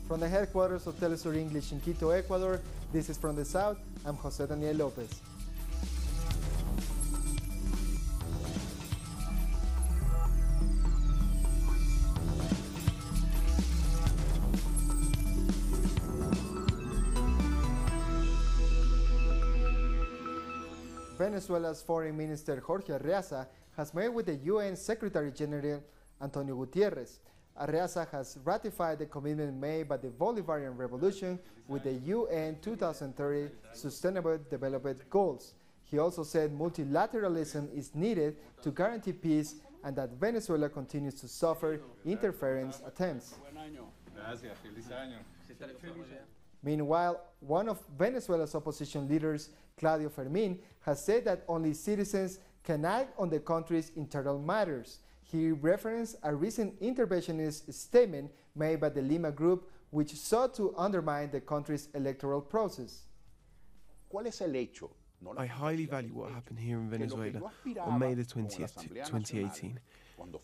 From the headquarters of Telesur English in Quito, Ecuador, this is From the South. I'm Jose Daniel Lopez. Venezuela's Foreign Minister Jorge Arreaza has met with the UN Secretary General Antonio Guterres. Arreaza has ratified the commitment made by the Bolivarian Revolution with the UN 2030 Sustainable Development Goals. He also said multilateralism is needed to guarantee peace and that Venezuela continues to suffer interference attempts. Meanwhile, one of Venezuela's opposition leaders, Claudio Fermin, has said that only citizens can act on the country's internal matters. He referenced a recent interventionist statement made by the Lima Group, which sought to undermine the country's electoral process. I highly value what happened here in Venezuela on May the 20th, 2018.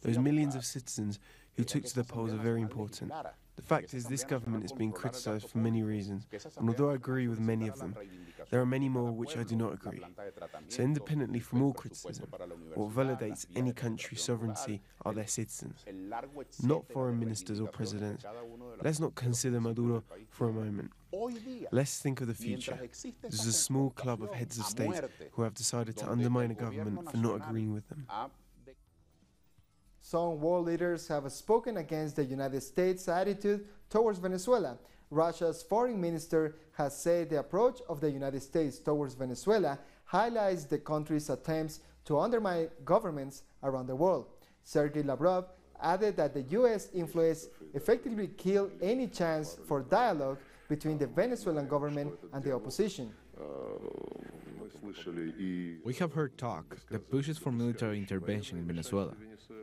Those millions of citizens who took to the polls are very important. The fact is, this government is being criticized for many reasons, and although I agree with many of them, there are many more which I do not agree. So independently from all criticism, what validates any country's sovereignty are their citizens, not foreign ministers or presidents. Let's not consider Maduro for a moment. Let's think of the future. This is a small club of heads of state who have decided to undermine a government for not agreeing with them. Some world leaders have spoken against the United States' attitude towards Venezuela. Russia's foreign minister has said the approach of the United States towards Venezuela highlights the country's attempts to undermine governments around the world. Sergei Lavrov added that the U.S. influence effectively killed any chance for dialogue between the Venezuelan government and the opposition. We have heard talk that pushes for military intervention in Venezuela,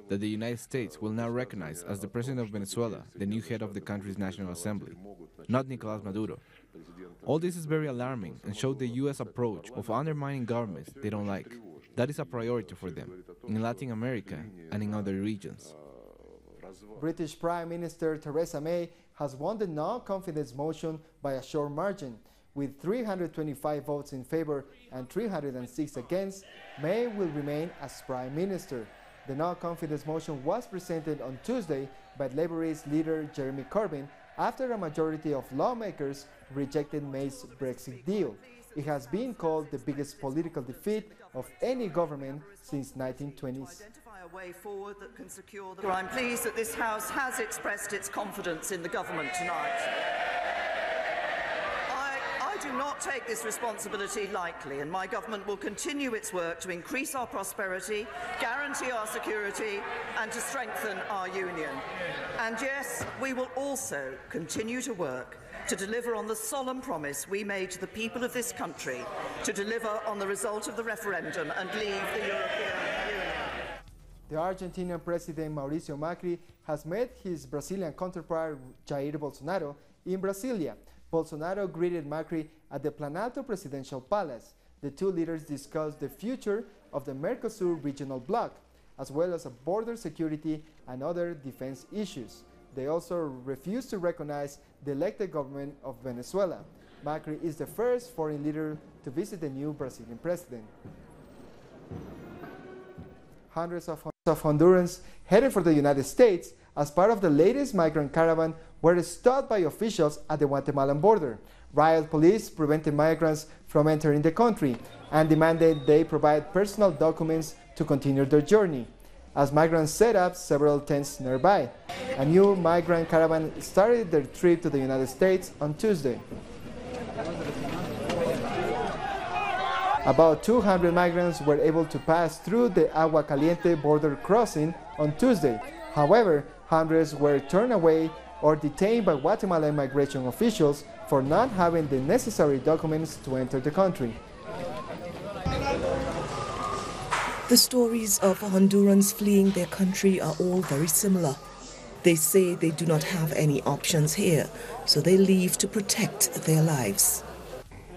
that the United States will now recognize as the president of Venezuela the new head of the country's National Assembly, not Nicolás Maduro. All this is very alarming and shows the U.S. approach of undermining governments they don't like. That is a priority for them, in Latin America and in other regions. British Prime Minister Theresa May has won the no-confidence motion by a short margin. With 325 votes in favor and 306 against, May will remain as Prime Minister. The no-confidence motion was presented on Tuesday by Labourist leader Jeremy Corbyn after a majority of lawmakers rejected May's Brexit deal. It has been called the biggest political defeat of any government since 1920s. I'm pleased that this House has expressed its confidence in the government tonight. I do not take this responsibility lightly, and my government will continue its work to increase our prosperity, guarantee our security, and to strengthen our union. And yes, we will also continue to work to deliver on the solemn promise we made to the people of this country to deliver on the result of the referendum and leave the European Union. The Argentinian President Mauricio Macri has met his Brazilian counterpart Jair Bolsonaro in Brasilia. Bolsonaro greeted Macri at the Planalto Presidential Palace. The two leaders discussed the future of the Mercosur regional bloc, as well as border security and other defense issues. They also refused to recognize the elected government of Venezuela. Macri is the first foreign leader to visit the new Brazilian president. Hundreds of Hondurans headed for the United States as part of the latest migrant caravan were stopped by officials at the Guatemalan border. Riot police prevented migrants from entering the country and demanded they provide personal documents to continue their journey. As migrants set up several tents nearby, a new migrant caravan started their trip to the United States on Tuesday. About 200 migrants were able to pass through the Agua Caliente border crossing on Tuesday. However, hundreds were turned away or detained by Guatemalan immigration officials for not having the necessary documents to enter the country. The stories of Hondurans fleeing their country are all very similar. They say they do not have any options here, so they leave to protect their lives.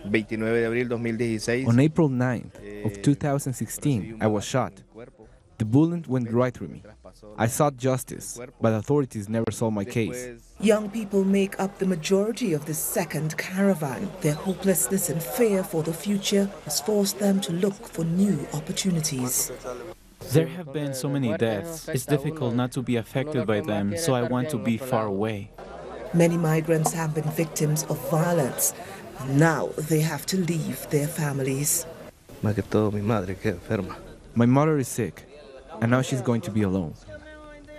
On April 9th of 2016, I was shot. The bullet went right through me. I sought justice, but authorities never solved my case. Young people make up the majority of this second caravan. Their hopelessness and fear for the future has forced them to look for new opportunities. There have been so many deaths. It's difficult not to be affected by them, so I want to be far away. Many migrants have been victims of violence. Now they have to leave their families. My mother is sick, and now she's going to be alone.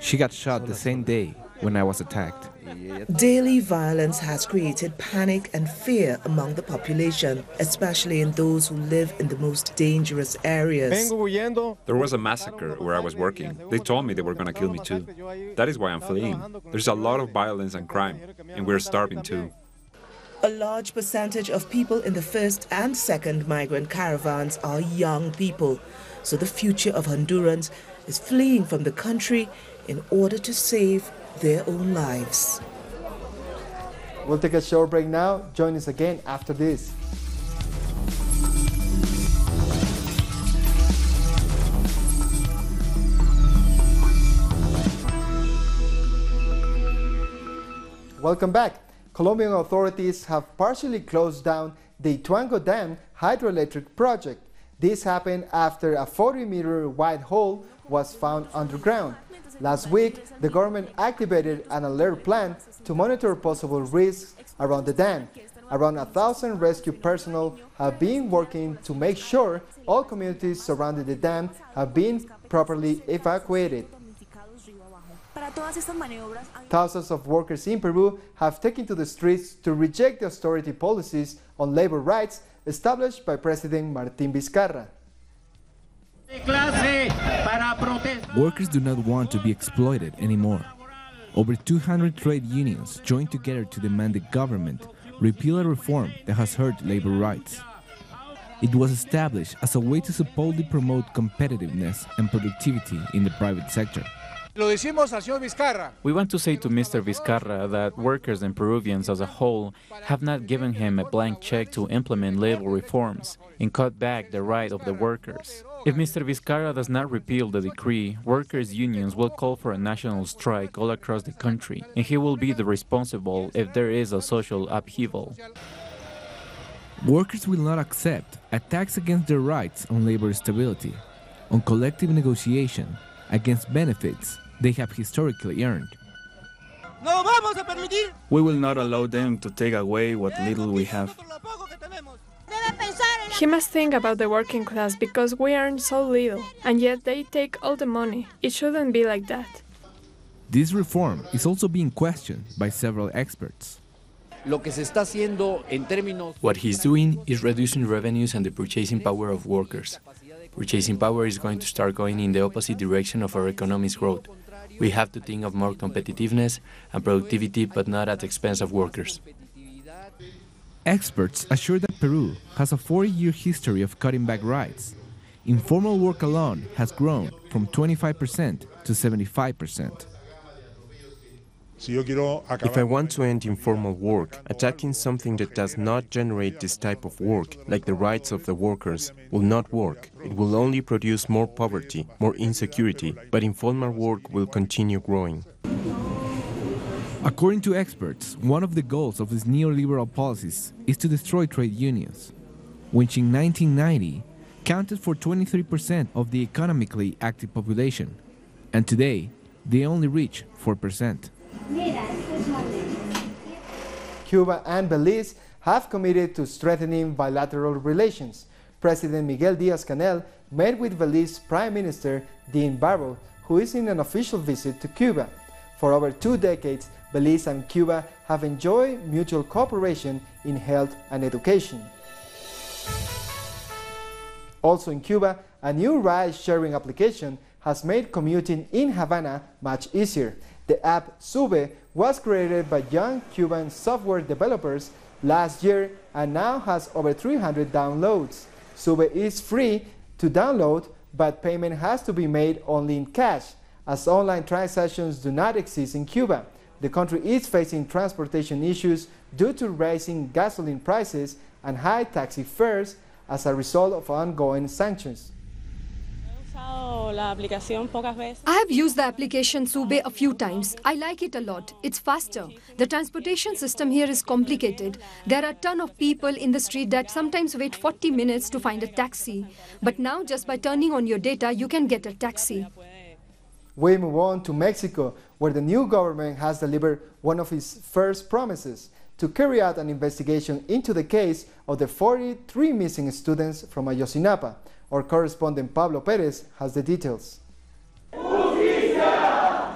She got shot the same day when I was attacked. Daily violence has created panic and fear among the population, especially in those who live in the most dangerous areas. There was a massacre where I was working. They told me they were going to kill me too. That is why I'm fleeing. There's a lot of violence and crime, and we're starving too. A large percentage of people in the first and second migrant caravans are young people. So the future of Hondurans is fleeing from the country in order to save their own lives. We'll take a short break now. Join us again after this. Welcome back. Colombian authorities have partially closed down the Ituango Dam hydroelectric project. This happened after a 40-meter wide hole was found underground. Last week, the government activated an alert plan to monitor possible risks around the dam. Around 1,000 rescue personnel have been working to make sure all communities surrounding the dam have been properly evacuated. Thousands of workers in Peru have taken to the streets to reject the austerity policies on labor rights established by President Martín Vizcarra. Workers do not want to be exploited anymore. Over 200 trade unions joined together to demand the government repeal a reform that has hurt labor rights. It was established as a way to supposedly promote competitiveness and productivity in the private sector. We want to say to Mr. Vizcarra that workers and Peruvians as a whole have not given him a blank check to implement labor reforms and cut back the right of the workers. If Mr. Vizcarra does not repeal the decree, workers' unions will call for a national strike all across the country, and he will be the responsible if there is a social upheaval. Workers will not accept attacks against their rights on labor stability, on collective negotiation, against benefits they have historically earned. We will not allow them to take away what little we have. He must think about the working class because we earn so little, and yet they take all the money. It shouldn't be like that. This reform is also being questioned by several experts. What he's doing is reducing revenues and the purchasing power of workers. Purchasing power is going to start going in the opposite direction of our economy's growth. We have to think of more competitiveness and productivity, but not at the expense of workers. Experts assure that Peru has a 40-year history of cutting back rights. Informal work alone has grown from 25% to 75%. If I want to end informal work, attacking something that does not generate this type of work, like the rights of the workers, will not work. It will only produce more poverty, more insecurity, but informal work will continue growing. According to experts, one of the goals of these neoliberal policies is to destroy trade unions, which in 1990 counted for 23% of the economically active population, and today they only reach 4%. Cuba and Belize have committed to strengthening bilateral relations. President Miguel Díaz-Canel met with Belize Prime Minister Dean Barrow, who is in an official visit to Cuba. For over 2 decades, Belize and Cuba have enjoyed mutual cooperation in health and education. Also in Cuba, a new ride-sharing application has made commuting in Havana much easier. The app Sube was created by young Cuban software developers last year and now has over 300 downloads. Sube is free to download, but payment has to be made only in cash, as online transactions do not exist in Cuba. The country is facing transportation issues due to rising gasoline prices and high taxi fares as a result of ongoing sanctions. I have used the application Sube a few times. I like it a lot. It's faster. The transportation system here is complicated. There are a ton of people in the street that sometimes wait 40 minutes to find a taxi. But now, just by turning on your data, you can get a taxi. We move on to Mexico, where the new government has delivered one of its first promises to carry out an investigation into the case of the 43 missing students from Ayotzinapa. Our correspondent Pablo Perez has the details. The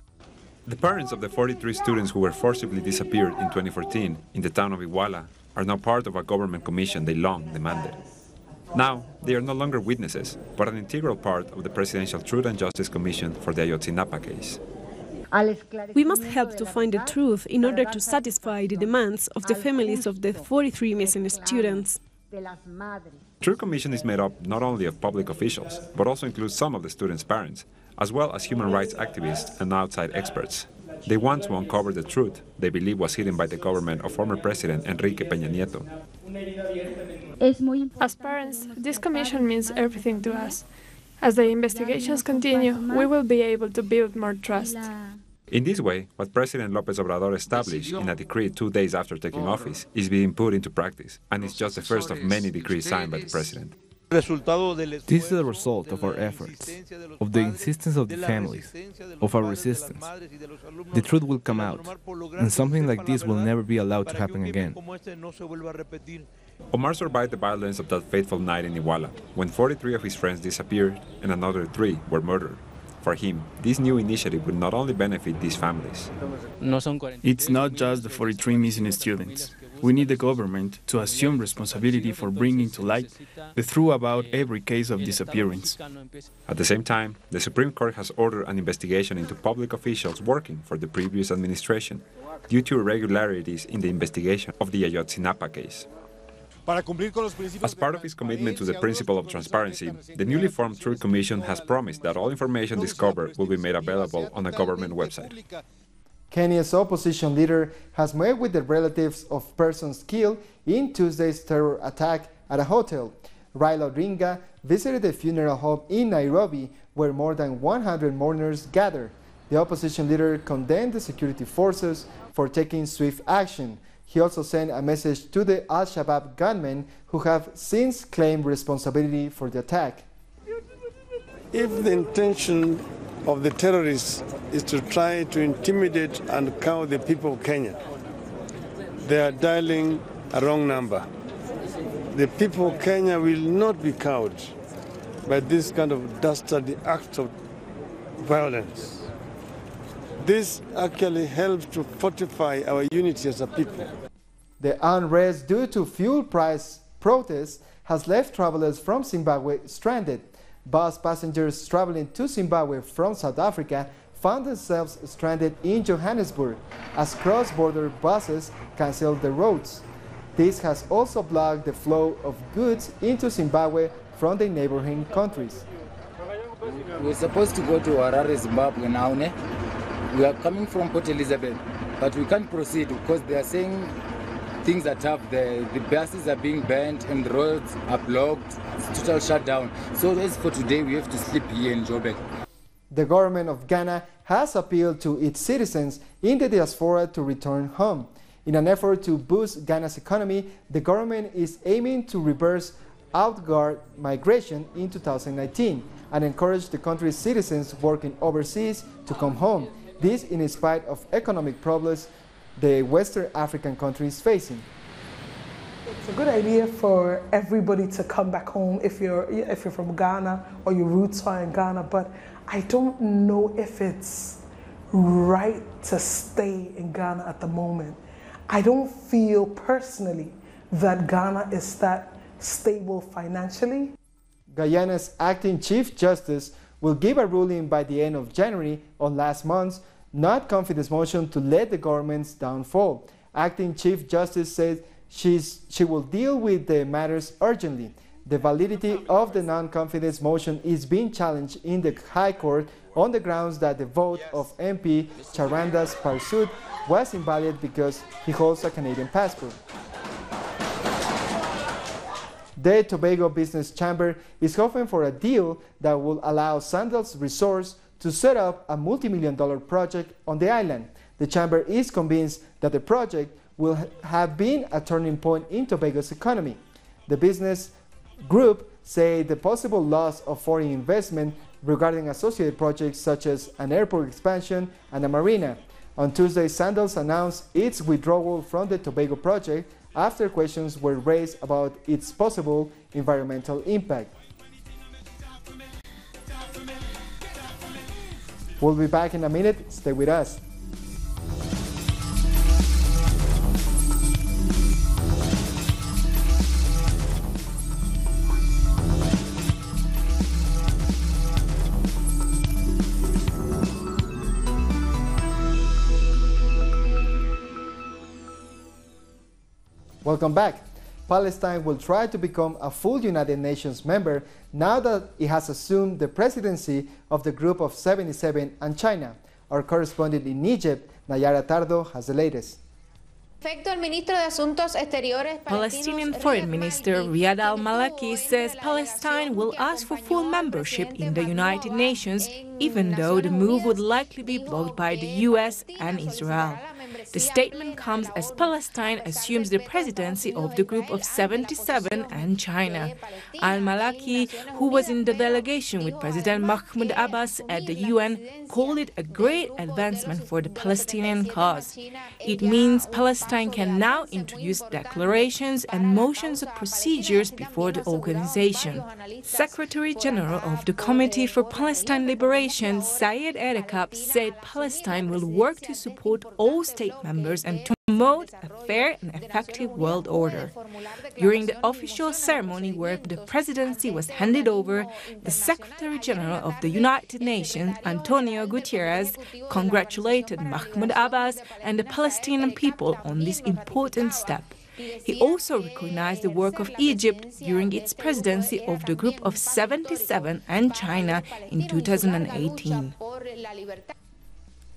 parents of the 43 students who were forcibly disappeared in 2014 in the town of Iguala are now part of a government commission they long demanded. Now, they are no longer witnesses, but an integral part of the Presidential Truth and Justice Commission for the Ayotzinapa case. We must help to find the truth in order to satisfy the demands of the families of the 43 missing students. Truth Commission is made up not only of public officials, but also includes some of the students' parents, as well as human rights activists and outside experts. They want to uncover the truth they believe was hidden by the government of former President Enrique Peña Nieto. As parents, this commission means everything to us. As the investigations continue, we will be able to build more trust. In this way, what President López Obrador established in a decree 2 days after taking office is being put into practice, and it's just the first of many decrees signed by the President. This is the result of our efforts, of the insistence of the families, of our resistance. The truth will come out, and something like this will never be allowed to happen again. Omar survived the violence of that fateful night in Iguala, when 43 of his friends disappeared and another 3 were murdered. For him, this new initiative will not only benefit these families. It's not just the 43 missing students. We need the government to assume responsibility for bringing to light the truth about every case of disappearance. At the same time, the Supreme Court has ordered an investigation into public officials working for the previous administration due to irregularities in the investigation of the Ayotzinapa case. As part of its commitment to the principle of transparency, the newly formed Truth Commission has promised that all information discovered will be made available on a government website. Kenya's opposition leader has met with the relatives of persons killed in Tuesday's terror attack at a hotel. Raila Odinga visited the funeral home in Nairobi, where more than 100 mourners gathered. The opposition leader condemned the security forces for taking swift action. He also sent a message to the Al-Shabaab gunmen who have since claimed responsibility for the attack. If the intention of the terrorists is to try to intimidate and cow the people of Kenya, they are dialing a wrong number. The people of Kenya will not be cowed by this kind of dastardly act of violence. This actually helps to fortify our unity as a people. The unrest due to fuel price protests has left travelers from Zimbabwe stranded. Bus passengers traveling to Zimbabwe from South Africa found themselves stranded in Johannesburg as cross-border buses canceled the routes. This has also blocked the flow of goods into Zimbabwe from the neighboring countries. We're supposed to go to Harare, Zimbabwe now. We are coming from Port Elizabeth, but we can't proceed because they are saying things are tough. The buses are being banned and the roads are blocked. It's total shutdown. So as for today, we have to sleep here in Joburg. The government of Ghana has appealed to its citizens in the diaspora to return home. In an effort to boost Ghana's economy, the government is aiming to reverse outward migration in 2019 and encourage the country's citizens working overseas to come home. This in spite of economic problems the Western African countries facing. It's a good idea for everybody to come back home if you're from Ghana or your roots are in Ghana, but I don't know if it's right to stay in Ghana at the moment. I don't feel personally that Ghana is that stable financially. Guyana's acting Chief Justice will give a ruling by the end of January on last month's not-confidence motion to let the government's downfall. Acting Chief Justice said she will deal with the matters urgently. The validity of the non-confidence motion is being challenged in the High Court on the grounds that the vote of MP Charandas Parsud was invalid because he holds a Canadian passport. The Tobago Business Chamber is hoping for a deal that will allow Sandals Resorts to set up a multi-million-dollar project on the island. The chamber is convinced that the project will have been a turning point in Tobago's economy. The business group say the possible loss of foreign investment regarding associated projects such as an airport expansion and a marina. On Tuesday, Sandals announced its withdrawal from the Tobago project after questions were raised about its possible environmental impact. We'll be back in a minute. Stay with us. Welcome back. Palestine will try to become a full United Nations member now that it has assumed the presidency of the Group of 77 and China. Our correspondent in Egypt, Nayara Tardo, has the latest. Palestinian Foreign Minister Riyad al-Maliki says Palestine will ask for full membership in the United Nations, even though the move would likely be blocked by the US and Israel. The statement comes as Palestine assumes the presidency of the Group of 77 and China. Al-Maliki, who was in the delegation with President Mahmoud Abbas at the UN, called it a great advancement for the Palestinian cause. It means Palestine can now introduce declarations and motions of procedures before the organization. Secretary General of the Committee for Palestine Liberation, Syed Erekab, said Palestine will work to support all state members and to promote a fair and effective world order. During the official ceremony where the presidency was handed over, the Secretary General of the United Nations, Antonio Guterres, congratulated Mahmoud Abbas and the Palestinian people on this important step. He also recognized the work of Egypt during its presidency of the Group of 77 and China in 2018.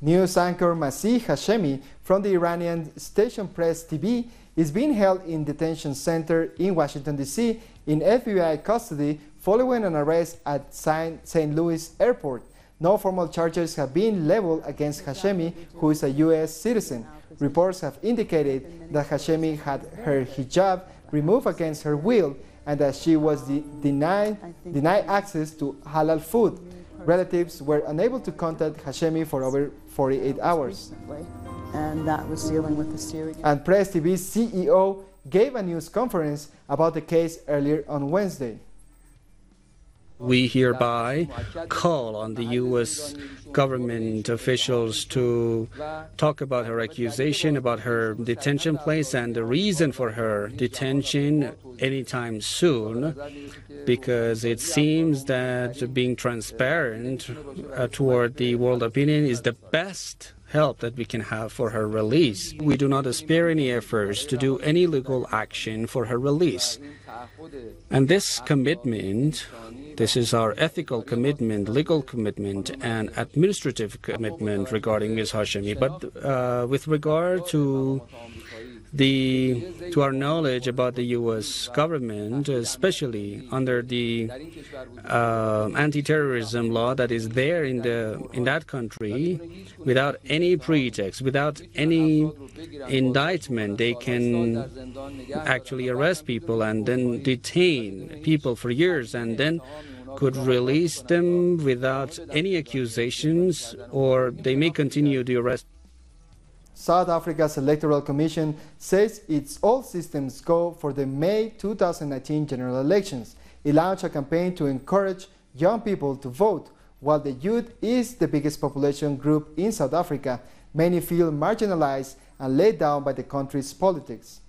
News anchor Masih Hashemi from the Iranian station Press TV is being held in detention center in Washington, D.C. in FBI custody following an arrest at St. Louis Airport. No formal charges have been leveled against Hashemi, who is a U.S. citizen. Reports have indicated that Hashemi had her hijab removed against her will and that she was denied access to halal food. Relatives were unable to contact Hashemi for over 48 hours. And that was dealing with the Syria. And Press TV's CEO gave a news conference about the case earlier on Wednesday. We hereby call on the U.S. government officials to talk about her accusation, about her detention place and the reason for her detention anytime soon, because it seems that being transparent toward the world opinion is the best help that we can have for her release. We do not spare any efforts to do any legal action for her release. And this commitment, this is our ethical commitment, legal commitment, and administrative commitment regarding Ms. Hashemi. But with regard to our knowledge about the U.S. government, especially under the anti-terrorism law that is there in that country, without any pretext, without any indictment, they can actually arrest people and then detain people for years and then could release them without any accusations, or they may continue the arrest. South Africa's Electoral Commission says it's all systems go for the May 2019 general elections. It launched a campaign to encourage young people to vote. While the youth is the biggest population group in South Africa, many feel marginalized and laid down by the country's politics.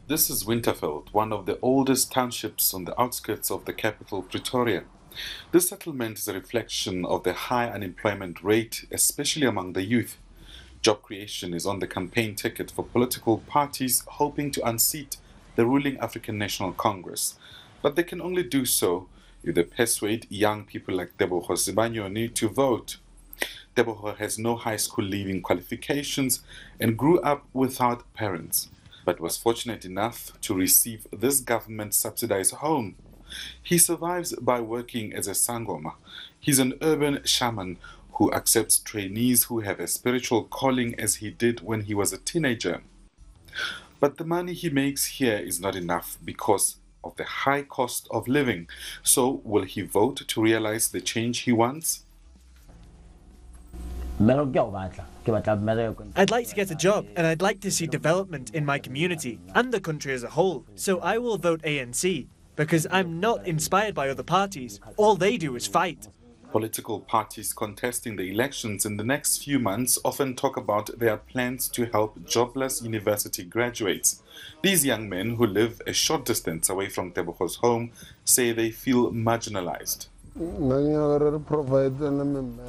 This is Winterveld, one of the oldest townships on the outskirts of the capital, Pretoria. This settlement is a reflection of the high unemployment rate, especially among the youth. Job creation is on the campaign ticket for political parties hoping to unseat the ruling African National Congress. But they can only do so if they persuade young people like Teboho Sibanyoni to vote. Teboho has no high school leaving qualifications and grew up without parents. but was fortunate enough to receive this government-subsidized home. He survives by working as a sangoma. He's an urban shaman who accepts trainees who have a spiritual calling as he did when he was a teenager. But the money he makes here is not enough because of the high cost of living. So will he vote to realize the change he wants? I'd like to get a job, and I'd like to see development in my community and the country as a whole. So I will vote ANC, because I'm not inspired by other parties. All they do is fight. Political parties contesting the elections in the next few months often talk about their plans to help jobless university graduates. These young men who live a short distance away from Tebogo's home say they feel marginalized.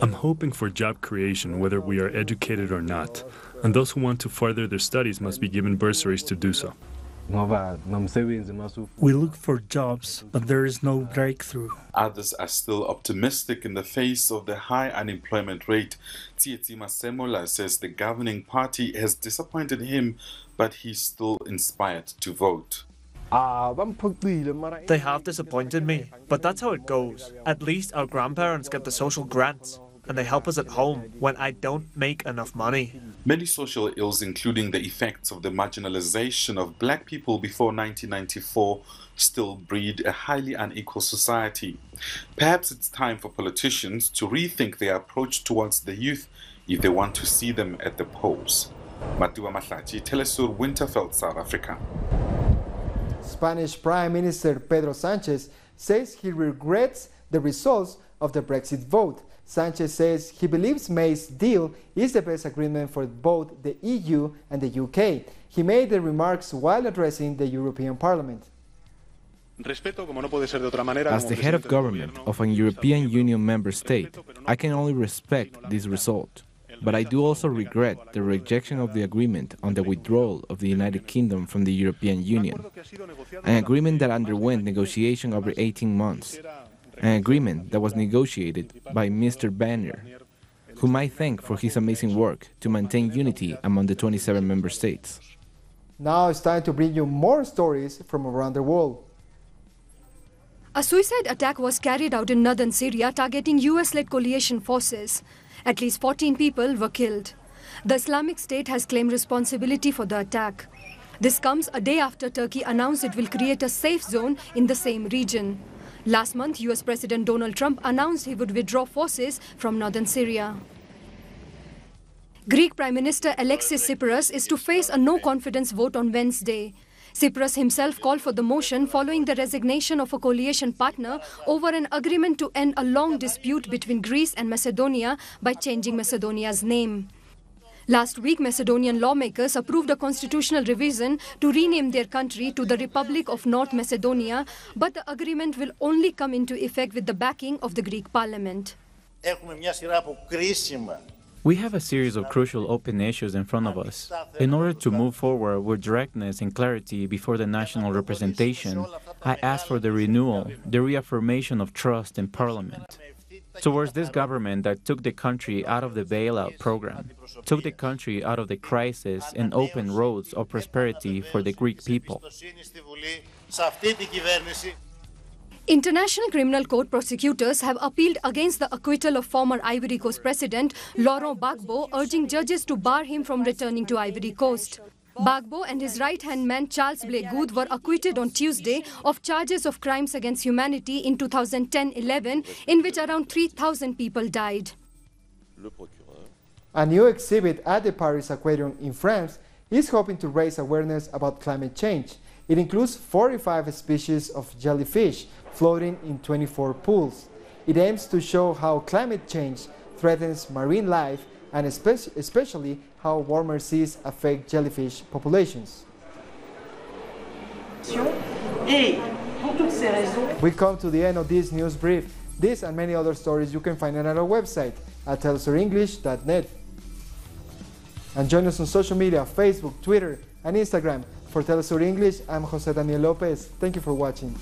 I'm hoping for job creation whether we are educated or not, and those who want to further their studies must be given bursaries to do so. We look for jobs, but there is no breakthrough. Others are still optimistic in the face of the high unemployment rate. Tsietsima Semola says the governing party has disappointed him, but he's still inspired to vote. They have disappointed me, but that's how it goes. At least our grandparents get the social grants, and they help us at home when I don't make enough money. Many social ills, including the effects of the marginalization of black people before 1994, still breed a highly unequal society. Perhaps it's time for politicians to rethink their approach towards the youth if they want to see them at the polls. Matiwa Mahlachi, Telesur, Winterfeld, South Africa. Spanish Prime Minister Pedro Sánchez says he regrets the results of the Brexit vote. Sánchez says he believes May's deal is the best agreement for both the EU and the UK. He made the remarks while addressing the European Parliament. As the head of government of a European Union member state, I can only respect this result. But I do also regret the rejection of the agreement on the withdrawal of the United Kingdom from the European Union, an agreement that underwent negotiation over 18 months, an agreement that was negotiated by Mr. Banner, whom I thank for his amazing work to maintain unity among the 27 member states. Now it's time to bring you more stories from around the world. A suicide attack was carried out in northern Syria targeting US-led coalition forces. At least 14 people were killed. The Islamic State has claimed responsibility for the attack. This comes a day after Turkey announced it will create a safe zone in the same region. Last month, US President Donald Trump announced he would withdraw forces from northern Syria. Greek Prime Minister Alexis Tsipras is to face a no-confidence vote on Wednesday. Tsipras himself called for the motion following the resignation of a coalition partner over an agreement to end a long dispute between Greece and Macedonia by changing Macedonia's name. Last week, Macedonian lawmakers approved a constitutional revision to rename their country to the Republic of North Macedonia, but the agreement will only come into effect with the backing of the Greek parliament. We have a series of crucial open issues in front of us. In order to move forward with directness and clarity before the national representation, I ask for the renewal, the reaffirmation of trust in Parliament towards this government that took the country out of the bailout program, took the country out of the crisis and opened roads of prosperity for the Greek people. International Criminal Court prosecutors have appealed against the acquittal of former Ivory Coast President Laurent Gbagbo, urging judges to bar him from returning to Ivory Coast. Gbagbo and his right-hand man Charles Blé Goude were acquitted on Tuesday of charges of crimes against humanity in 2010-11, in which around 3,000 people died. A new exhibit at the Paris Aquarium in France is hoping to raise awareness about climate change. It includes 45 species of jellyfish floating in 24 pools. It aims to show how climate change threatens marine life and especially how warmer seas affect jellyfish populations. We come to the end of this news brief. This and many other stories you can find on our website at telesurenglish.net. And join us on social media, Facebook, Twitter, and Instagram. For Telesur English, I'm Jose Daniel Lopez. Thank you for watching.